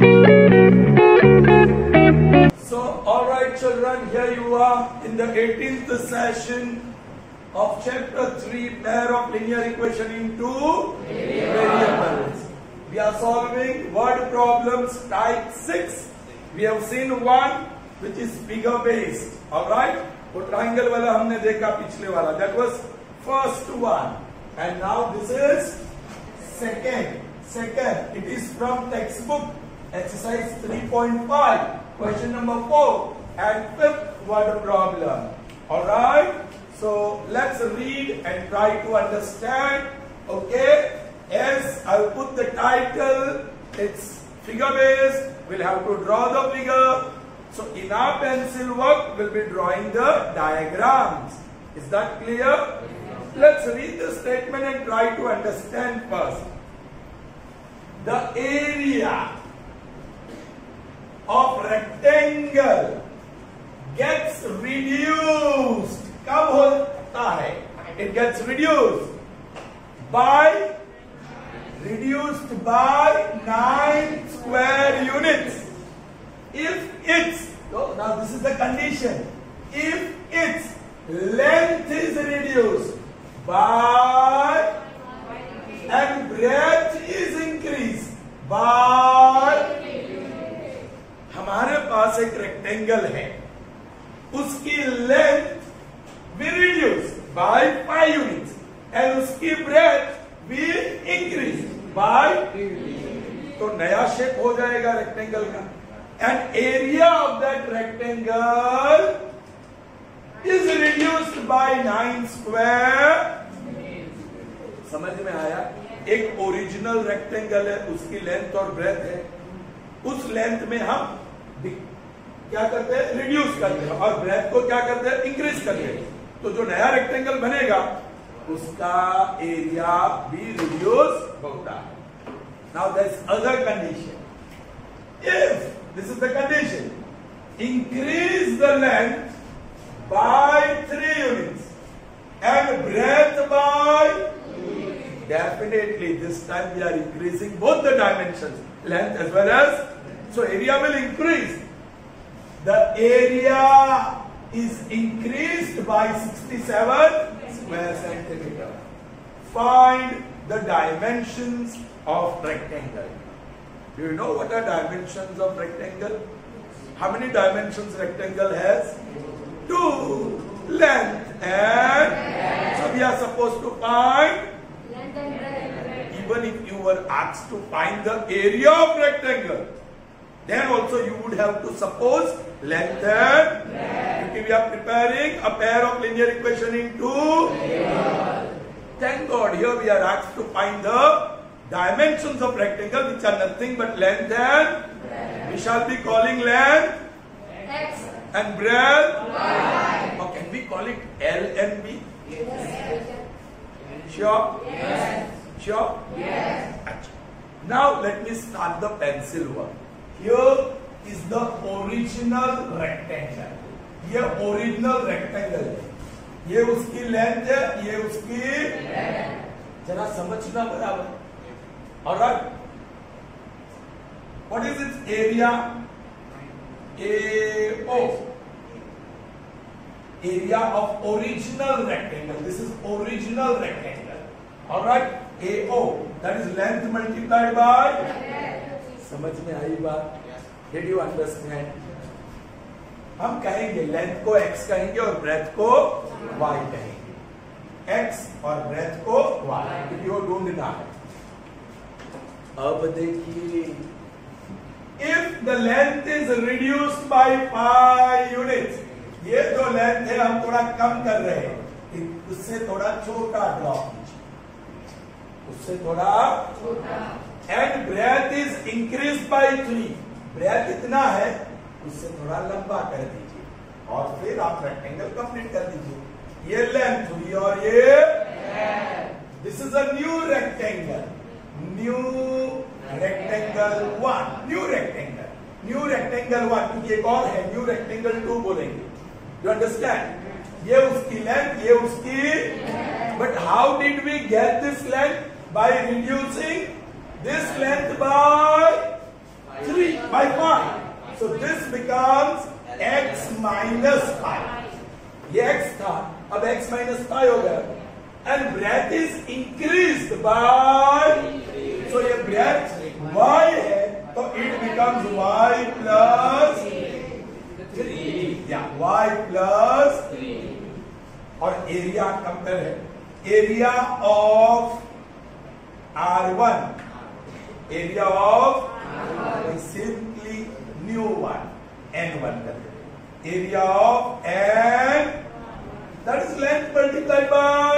So, alright children, here you are in the 18th session of chapter 3, pair of linear equation into variables. We are solving word problems type 6. We have seen one which is figure based. Alright? वो triangle वाला हमने देखा पिछले वाला. That was first one. And now this is second. It is from textbook exercise 3.5. Question number 4 and fifth word problem. Alright? So let's read and try to understand. Okay? As I will put the title, it's figure based. We'll have to draw the figure. So in our pencil work, we'll be drawing the diagrams. Is that clear? Let's read the statement and try to understand first. The area of rectangle gets reduced. कब होता है? It gets reduced by 9 square units. If its, now this is the condition, if its length is reduced by and breadth is increased by, हमारे पास एक rectangle है, उसकी length will reduce by 5 units and उसकी breadth will increase by, तो नया shape हो जाएगा rectangle का. And area of that rectangle is reduced by 9 square. समझ में आया? एक ओरिजिनल रेक्टेंगल है, उसकी लेंथ और ब्रेथ है. उस लेंथ में हम क्या करते हैं? रिड्यूस करते हैं. और ब्रेथ को क्या करते हैं? इंक्रीज करते हैं. तो जो नया रेक्टेंगल बनेगा उसका एरिया भी रिड्यूस होता है. Now there is other condition. If this is the condition, increase the length by 3 units and breadth by, definitely this time we are increasing both the dimensions, length as well as, so area will increase. The area is increased by 67 square centimeter. Find the dimensions of rectangle. Do you know what are dimensions of rectangle? How many dimensions rectangle has? 2. Length and, so we are supposed to find, even if you were asked to find the area of rectangle, then also you would have to suppose length and, because we are preparing a pair of linear equation into, thank God here we are asked to find the dimensions of rectangle, which are nothing but length and, we shall be calling length x and breadth y. Or can we call it L and B? Yes. Sure? Yes. Sure? Yes. Now let me start the pencil work. Here is the original rectangle. ये original rectangle है. ये उसकी length है, ये उसकी जरा समझना बराबर. Alright. What is its area? AO. Area of original rectangle. This is original rectangle. Alright. AO. That is length multiplied by. समझ में आई बात? Did you understand? हम कहेंगे लेंथ को x कहेंगे और ब्रेथ को y कहेंगे. x और ब्रेथ को y. If you don't deny. अब देखिए, if the length is reduced by 5 units, ये जो लेंथ है हम थोड़ा कम कर रहे हैं, उससे थोड़ा छोटा ड्रॉ कीजिए, उससे थोड़ा छोटा. And breadth is increased by 3. breadth इतना है, उससे थोड़ा लंबा कर दीजिए और फिर आप रेक्टेंगल कंप्लीट कर दीजिए. ये लेंथ हुई और ये, this is a new rectangle. New rectangle 1, new rectangle 1, क्योंकि एक और है न्यू रेक्टेंगल 2 बोलेंगे. You understand? ये उसकी लेंथ, ये उसकी, but how did we get this length? By reducing this length by 3. by 5. So this becomes x minus 5. ये x था, अब x minus 5 हो गया. And breadth is increased by, so ये breadth y है, तो it becomes y plus 3. Yeah, y plus 3. और area compare है. Area of R1. Area of is simply new one, N1. Area of N, that is length multiplied by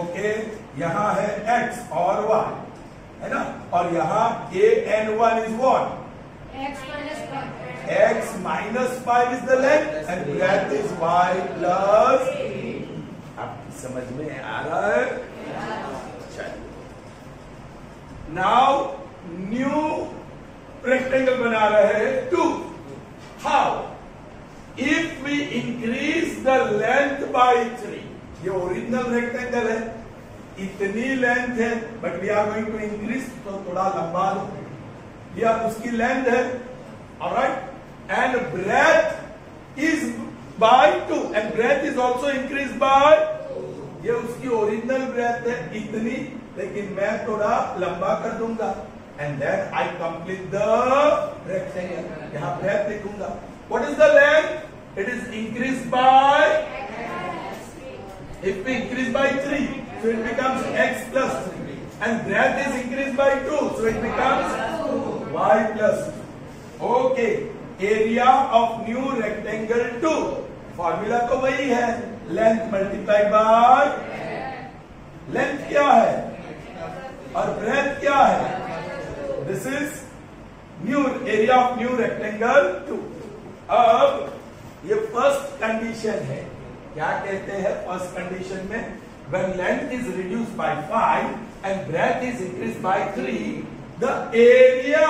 okay. यहाँ है x और y, है ना? और यहाँ AN1 is what? X minus 5 is the length and breadth is y plus. आपकी समझ में आ रहा है? चलिए. Now new rectangle बना रहे हैं 2. How? If we increase the length by 3, ये ओरिजिनल रेक्टेंगल है, इतनी लेंथ है, but we are going to increase, तो थोड़ा लंबा लो. यह उसकी लेंथ है, alright, and breadth is by 2 and breadth is also increase by. ये उसकी ओरिजिनल ब्रेथ है इतनी, लेकिन मैं थोड़ा लंबा कर दूंगा and then I complete the rectangle. यहां ब्रेथ लिखूंगा. What is the length? It is increase by, if we increase by 3, so it becomes x plus 3, and breadth is increased by 2, so it becomes y plus 2. Okay, area of new rectangle 2, formula तो वही है, length multiplied by, length क्या है और breadth क्या है? This is new area of new rectangle 2. अब ये फर्स्ट कंडीशन है. क्या कहते हैं फर्स्ट कंडीशन में? when length is reduced by 5 and breadth is increased by 3, the area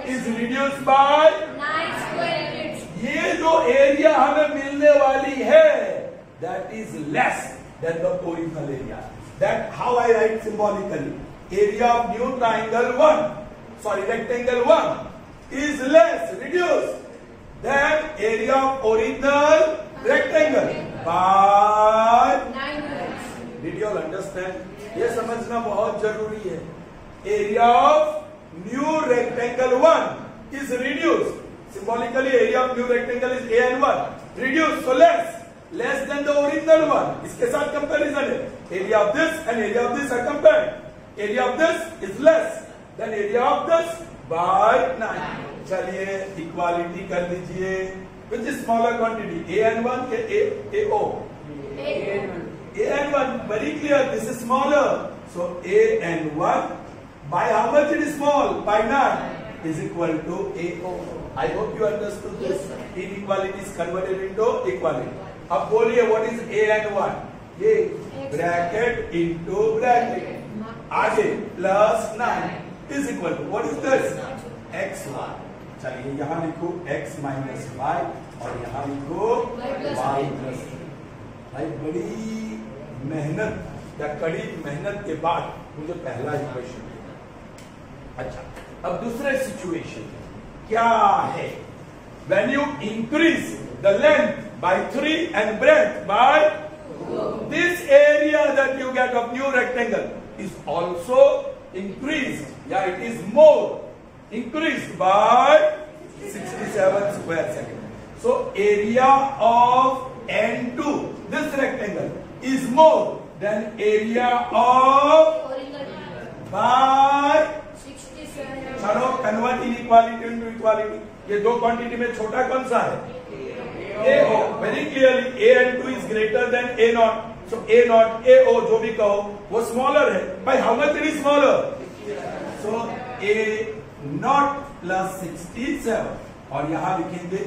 is reduced by 9 square units. ये जो एरिया हमें मिलने वाली है, that is less than the original area. That how I write symbolically. Area of new rectangle 1 is less, reduced, than area of original rectangle by 9 units. Did you all understand? ये समझना बहुत जरूरी है. Area of new rectangle 1 is reduced. Symbolically, area of new rectangle is AN1. Reduced, so less than the original one. इसके साथ comparison है. Area of this and area of this are compared. Area of this is less than area of this by 9. चलिए equality कर लीजिए. Which is smaller quantity, AN1 के AO? AN1, very clear, this is smaller. So AN1 by how much it is small? By 9 is equal to AO. I hope you understood this. Inequality is converted into equality. अब बोलिए what is AN1? ये bracket into bracket. आगे plus 9 is equal to what is this? X1. चलिए यहाँ लिखो x minus y और यहाँ लिखो y plus 3. भाई बड़ी मेहनत या कड़ी मेहनत के बाद मुझे पहला इक्वेशन मिला. अच्छा, अब दूसरे सिचुएशन क्या है? When you increase the length by 3 and breadth by 2, this area that you get of new rectangle is also increased. Yeah, it is more increased by 67 square centimeter. So area of N2, this rectangle, is more than area of by 67. चलो convert inequality into equality. ये दो quantity में छोटा कौन सा है? AO. Very clearly AN2 is greater than A0. So A0, AO जो भी कहो वो smaller है. By how much it is smaller? So A0 plus 67 और यहाँ लिखेंगे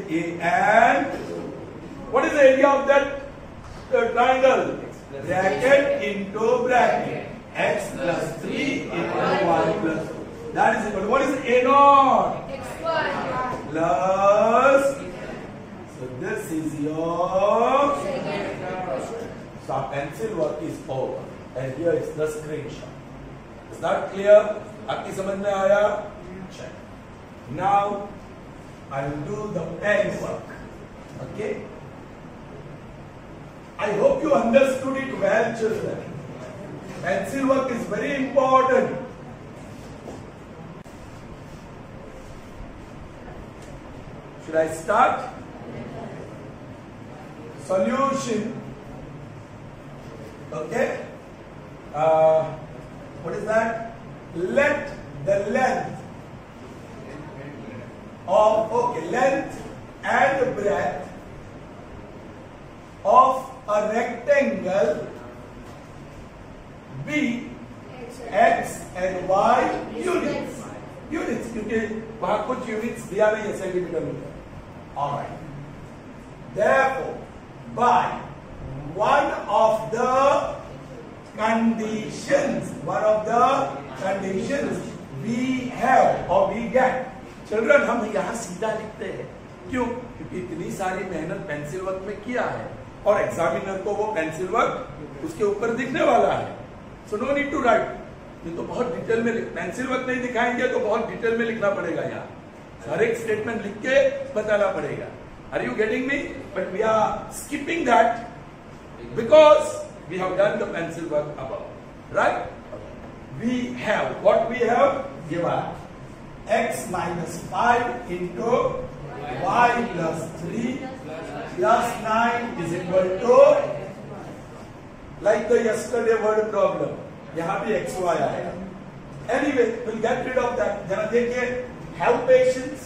AN. What is the area of that triangle? Bracket into bracket. X plus 3 into y plus 2. That is equal to what is A0? X1. Plus. So this is your. So our pencil work is over, and here is the screenshot. Is that clear? आपकी समझ में आया? Now I will do the pen work. Okay, I hope you understood it well, children. Pencil work is very important. Should I start? Solution. Okay. What is that? Let the length length and breadth of a rectangle be x and y units. Units, क्योंकि वहां कुछ units दिया नहीं है centimetre metre. Alright. Therefore, by one of the conditions we have or we get. Children, हम यहाँ सीधा लिखते हैं. क्यों? क्योंकि इतनी सारी मेहनत पेंसिल वर्क में किया है और एग्जामिनर को वो पेंसिल वर्क उसके ऊपर दिखने वाला है. So no need to write. ये तो बहुत डिटेल में पेंसिल वर्क नहीं दिखाएंगे तो बहुत डिटेल में लिखना पड़ेगा. यहाँ हर एक स्टेटमेंट लिख के बताना पड़ेगा. Are you getting me? But we are skipping that because we have done the pencil work above. Right? We have what we have given x minus 5 into y plus 3 plus 9 is equal to, like the yesterday word problem, यहाँ भी x y आएगा. Anyway, we'll get rid of that. जरा देखिए, have patience.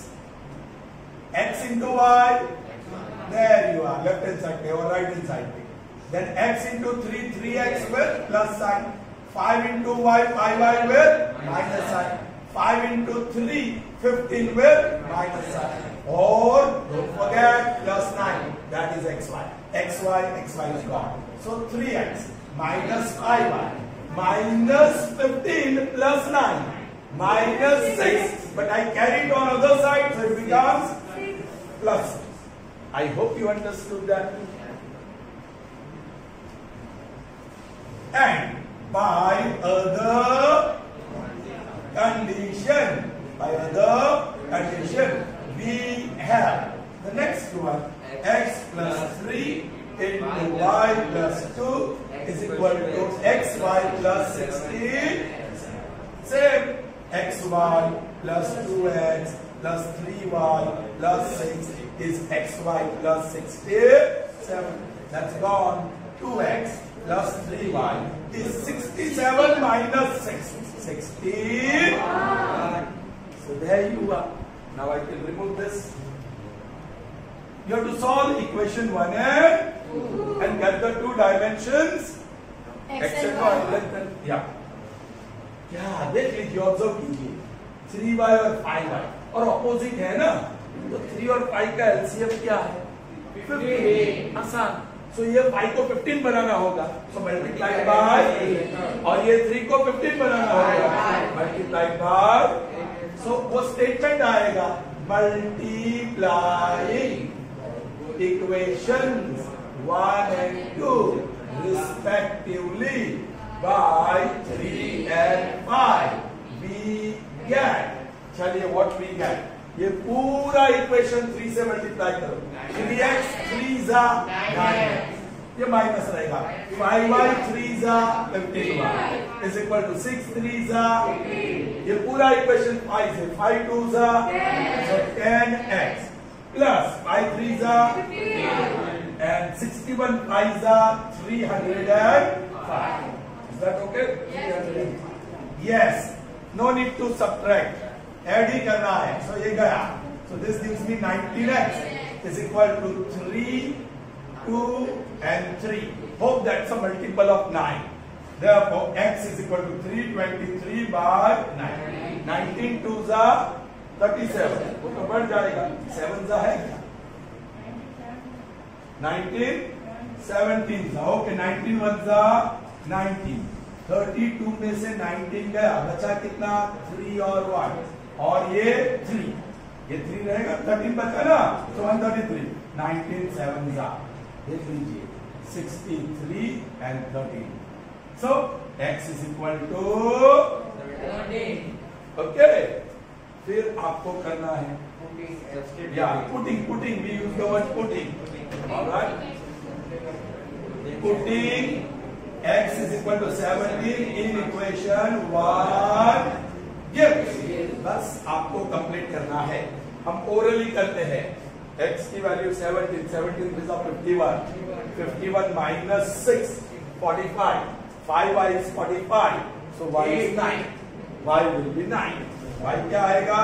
X into y, there you are, left hand side पे और right hand side पे. Then x into 3, 3x with plus sign. 5 into y, 5y with minus sign. 5 into 3, 15 with minus sign. Or don't forget plus 9, that is xy. xy is gone. So 3x minus 5y minus 15 plus 9 minus 6. But I carry it on other side, so it becomes plus 6. I hope you understood that. And by other condition, we have the next one, x plus 3 into y plus 2 is equal to xy plus 16. Same, xy plus 2x plus 3y plus 6 is xy plus 67. That's gone. 2x plus 3y is 67 minus 6. 16. So there you are. Now I can remove this. You have to solve equation 1 and get the two dimensions x and y. Yeah. क्या देख लीजिए, observe कीजिए. 3y और 5y और opposite है ना, तो 3 और 5 का एलसीएम क्या है? 15. आसान. सो ये 5 को 15 बनाना होगा, सो मल्टीप्लाई बाय, और ये 3 को 15 बनाना होगा, मल्टीप्लाई बाय. सो वो स्टेटमेंट आएगा multiplying equations 1 and 2 respectively by 3 and 5. We get, चलिए what we get, ये पूरा इक्वेशन 3 से मल्टीप्लाई करो. 3x 3 जा 9x, ये माइनस रहेगा. 5y 3 जा 15y इज इक्वल टू 6 3 जा, ये पूरा इक्वेशन 5 से 5 2 जा, so 10x प्लस 5 3 जा and 61 5 जा 305. Is that okay? Yes. No need to subtract. Add ही करना है. So ये गया. So this gives me 19x is equal to 3, 2 and 3. Hope that's a multiple of 9. Therefore x is equal to 323 by 9. 19 2 जा 37. वो तो बढ़ जाएगा. 7 जा है क्या? 19 17 जा. Okay, 19 1 जा 19. 32 में से 19 गया, बचा कितना? 3 और 1, और ये 3, ये 3 रहेगा, 13 बचा ना, तो 133. 19 7 जा, देख लीजिए 63 and 13. So x is equal to okay, फिर आपको करना है putting, we use the word putting, alright, putting x is equal to 17 in equation 1 gives, बस आपको कंप्लीट करना है। हम ओरली करते हैं। x की value 17 is 51 minus 6 45, 5y is 45, so y is 9, y will be 9, y क्या आएगा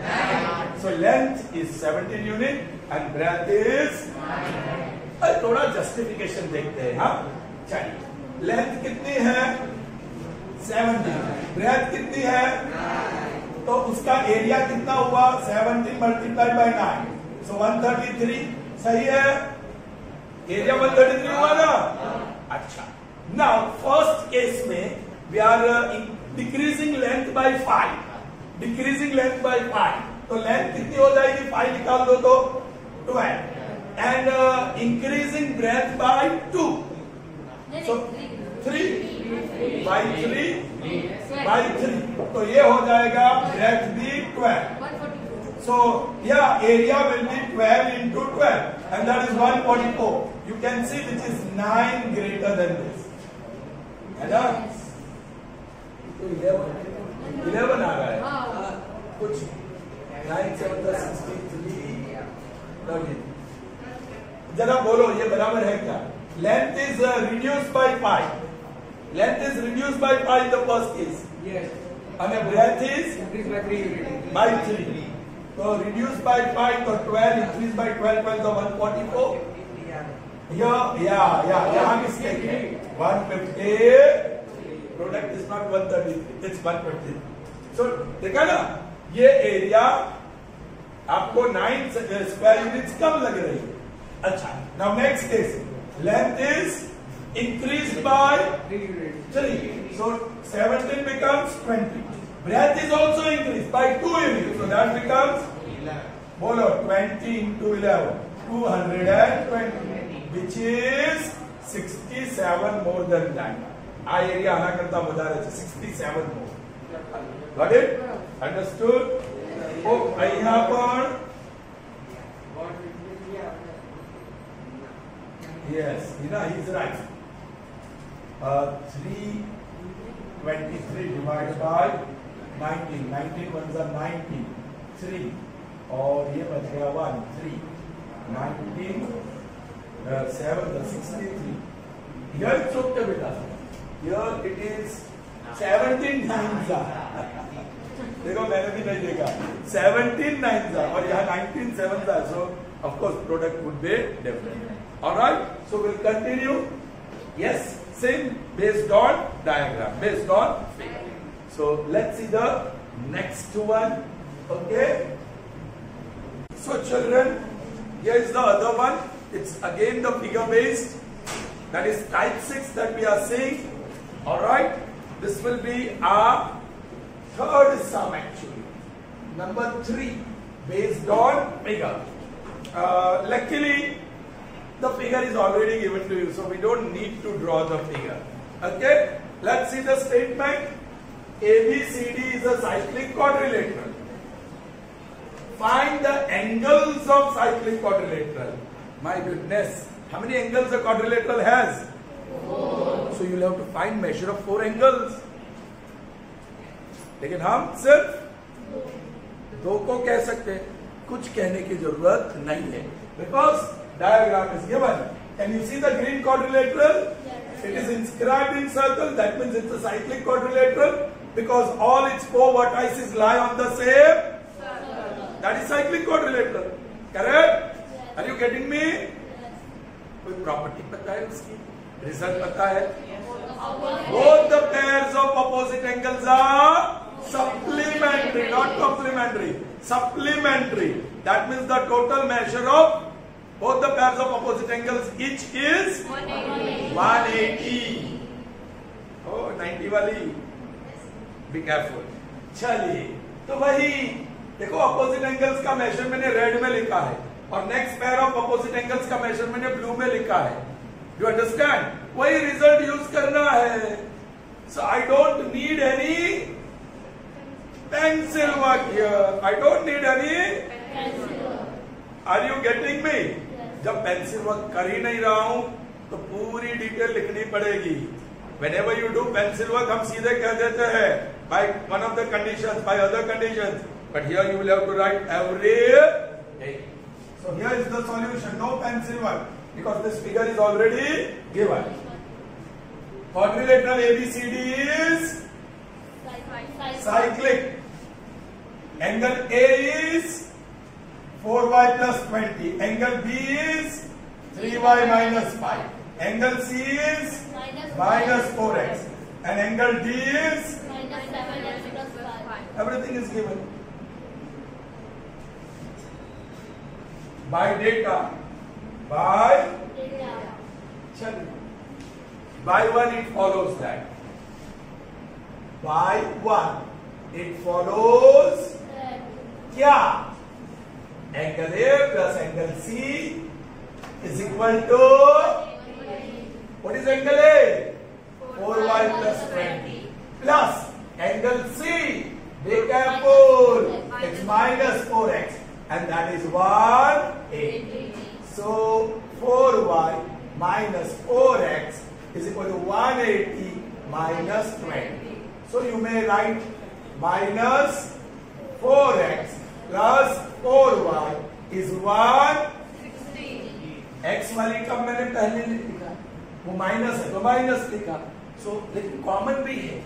9, so length is 17 unit and breadth is 9। थोड़ा जस्टिफिकेशन देखते हैं। हाँ चलिए, लेंथ कितनी है 17, ब्रेथ कितनी है 9, तो उसका एरिया कितना हुआ 17 मल्टीप्लाइड बाय 9, सो 133, सही है, एरिया 133 हुआ ना। अच्छा, नाउ फर्स्ट केस में we are decreasing length by 5, decreasing length by 5, तो लेंथ कितनी हो जाएगी 5 निकाल दो तो 12, and increasing breadth by 2, so 3 by 3, तो ये हो जाएगा breadth भी 12, so yeah, area will be 12 into 12 and that is 144, you can see which is 9 greater than this, है ना, तो 11 आ रहा है कुछ 9 7 63 13, जरा बोलो ये बराबर है क्या? Length is reduced by 5. Length is reduced by 5 in the first case. Yes. And the breadth is Increased by 3 units. by 3. So reduced by 5, so 12 increased by 12, 12 so 144. यहाँ mistake है 150. Product is not 133, it's 150. So देखा ना, ये area आपको 9 square units कम लग रही है। अच्छा, now next case. Length is increased by 3 units. 3, so 17 becomes 20. Breadth is also increased by 2 units, so that becomes 11. Bolo 20 into 11, 220, which is 67 more than that. આ area આના કરતા વધારે છે, 67 more. Got it? Understood? Oh, અહીંયા પણ yes, he's right. 323 divided by 19, 19 ones are 90, 3 और ये बच गया 1, 3, 19, 7 the 63. Here it's okay बेटा, here it is 17 nines are देखो मैंने भी नहीं देखा, 17 nines are और यहाँ 19 sevens are, so of course product would be different. Alright, so we'll continue. Yes, same based on diagram, based on figure. So let's see the next one. Okay. So children, here is the other one. It's again the figure based. That is type 6 that we are seeing. Alright, this will be our third sum actually. Number 3, based on figure. Luckily, the figure is already given to you, so we don't need to draw the figure. Okay, let's see the statement. ABCD is a cyclic quadrilateral. Find the angles of cyclic quadrilateral. My goodness, how many angles a quadrilateral has? 4. So you'll have to find measure of 4 angles. लेकिन हम सिर्फ 2 को कह सकते हैं, कुछ कहने की जरूरत नहीं है, because diagram is given. Can you see the green quadrilateral? Yes. It is inscribed in circle. That means it's a cyclic quadrilateral because all its 4 vertices lie on the same. That is cyclic quadrilateral. Correct? Yes. Are you getting me? Yes. कोई property पता है उसकी? Result पता है? Opposite. Both the pairs of opposite angles are supplementary, not complementary. Supplementary. That means the total measure of both the pairs of opposite angles each is 180. Oh, 90 वाली. Be careful. चलिए, तो वही देखो opposite angles का measure मैंने red में लिखा है और next pair of opposite angles का measure मैंने blue में लिखा है. You understand? वही result use करना है. So I don't need any pencil work here. I don't need any. Are you getting me? जब पेंसिल वर्क कर ही नहीं रहा हूं तो पूरी डिटेल लिखनी पड़ेगी. Whenever you do pencil work, हम सीधे कह देते हैं by one of the conditions, by other conditions. But here you will have to write everything. So here is the solution. No pencil work because this figure is already given. Quadrilateral ABCD is cyclic. Angle A is 4y plus 20. Angle B is 3y minus 5. Angle C is minus 4x. And angle D is everything is given. By data. By one it follows that. By one it follows क्या? Angle A plus angle C is equal to what is angle A? 4y plus 20 plus angle C. Be careful. It's minus 4x and that is 180. So 4y minus 4x is equal to 180 minus 20. So you may write minus 4x plus 4y is 160. x वाली term मैंने पहले लिखा, वो minus है तो minus लिखा. So लेकिन common भी है.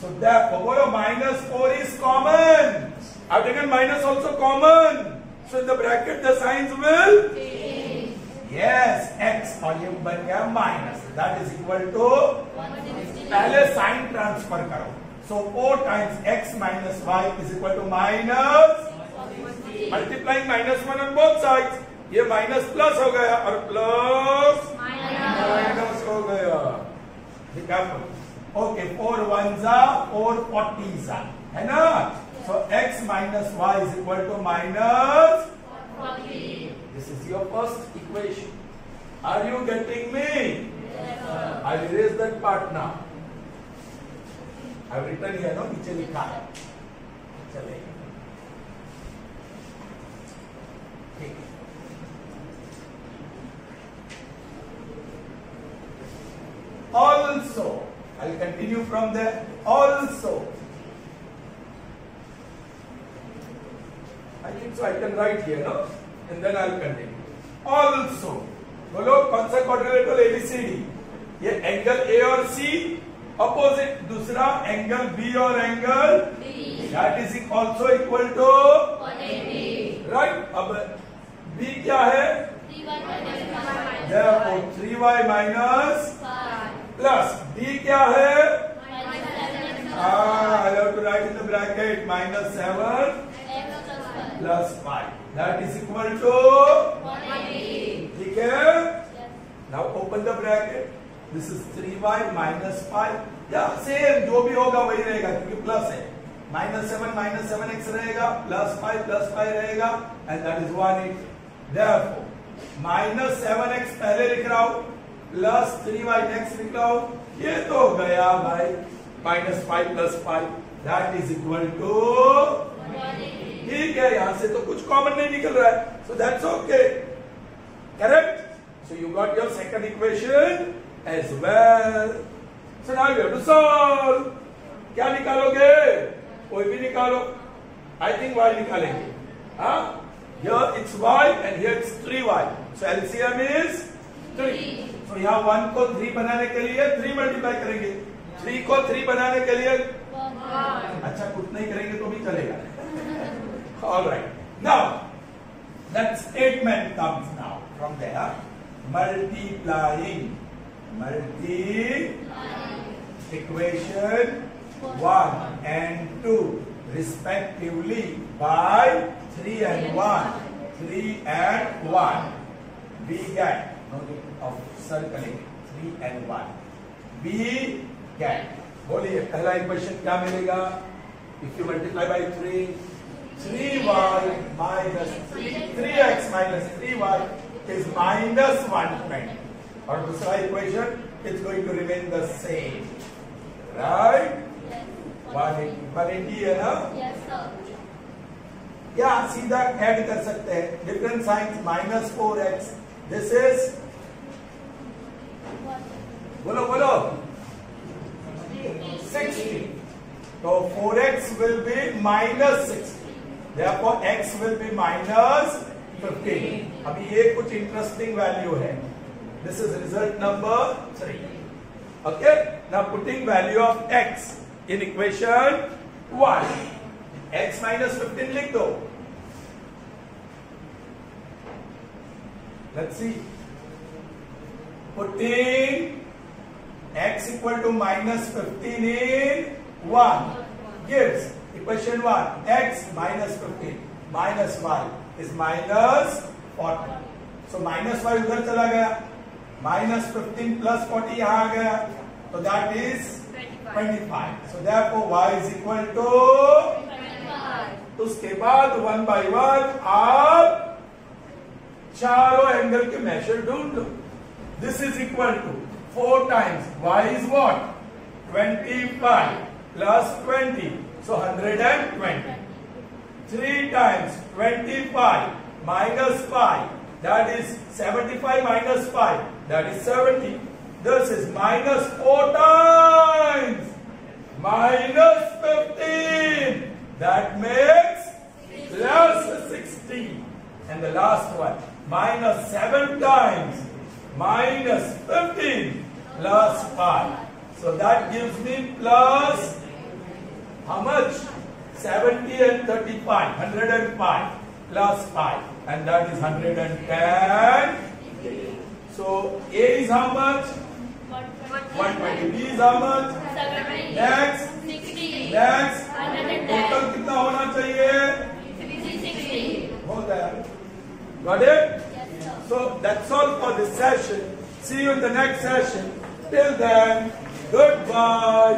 So therefore बोलो minus 4 is common. I've taken minus also common. So in the bracket the signs will change. Yes, x और ये बन गया minus. That is equal to पहले साइन ट्रांसफर करो. So 4 times x minus y is equal to minus. Multiplying minus 1 on both sides. ये minus plus हो गया और प्लस माइनस हो गया. Be careful. Okay, 4 ones are 4 40s are, है ना? So x minus y is equal to minus 40. This is your first equation. Are you getting me? Yes, sir. I will erase that part now. I have written here, no? नीचे लिखा है. चलेगा. ठीक. Also, I'll continue from there. Also, I think so I can write here, no? And then I'll continue. Also, बोलो कौन सा quadrilateral ABCD? ये angle A और C opposite, दूसरा एंगल B और angle D. That is also equal to 180. Right? अब B क्या है? 3y minus 5. Therefore 3y minus 5 plus D क्या है? I have to write in the bracket minus 7 plus 5. That is equal to 180. ठीक है? Now open the bracket. This is 3y minus 5. Yeah, same जो भी होगा वही रहेगा क्योंकि प्लस है. minus 7x रहेगा, plus 5 रहेगा, and that is 180. Therefore, minus 7x पहले लिख रहा हूं, plus 3y next लिख रहा हूं. ये तो गया भाई. minus 5 plus 5. That is equal to 180. ठीक है, यहां से तो कुछ कॉमन नहीं निकल रहा है. So that's okay. Correct? So you got your second equation as well. So now you have to solve. क्या निकालोगे? कोई भी निकालो. I think y निकालेंगे. हाँ? Here it's y and here it's 3y. So LCM is 3. So यहाँ 1 को 3 बनाने के लिए 3 मल्टीप्लाई करेंगे. 3 को 3 बनाने के लिए 1. अच्छा कुछ नहीं करेंगे तो भी चलेगा. All right. Now that statement comes now from there. Multiplying equation 1 and 2 respectively by 3 and 1. 3 and 1. We get no need of circling 3 and 1. We get. बोलिए पहला इक्वेशन क्या मिलेगा? If you multiply by 3. 3y minus 3x minus 3y is minus 120. और दूसरा equation is going to remain the same, right? 180 है ना? Yes, sir. या सीधा ऐड कर सकते हैं, different science, -4x, this is, बोलो बोलो, 60. So 4x will be -60. Therefore x will be -15. अभी ये कुछ इंटरेस्टिंग वैल्यू है. This is result number 3. Okay. Now putting value of x in equation 1. x -15 लिख दो. Let's see. Putting x equal to -15 in 1 gives equation 1. X -15 minus y is -40. So -y उधर चला गया, -15 plus 40 यहाँ आ गया, so that is 25. So therefore y is equal to, 25. तो उसके बाद 1 by 1 आप चारों एंगल के मेजर ढूंढ लो. This is equal to 4 times y is what? 25 plus 20, so 120. 3 times 25 minus 5, that is 75 minus 5, that is 70. This is -4 times -15, that makes +60. And the last one, -7 times -15 plus 5. So that gives me plus how much? 70 and 35, 105 plus 5, and that is 110. So A is how much? 120. B is how much? 70. Next. 60. Next. 110. Total कितना होना चाहिए? 360. हो गया. Got it? Yes, sir. So that's all for this session. See you in the next session. Till then, goodbye.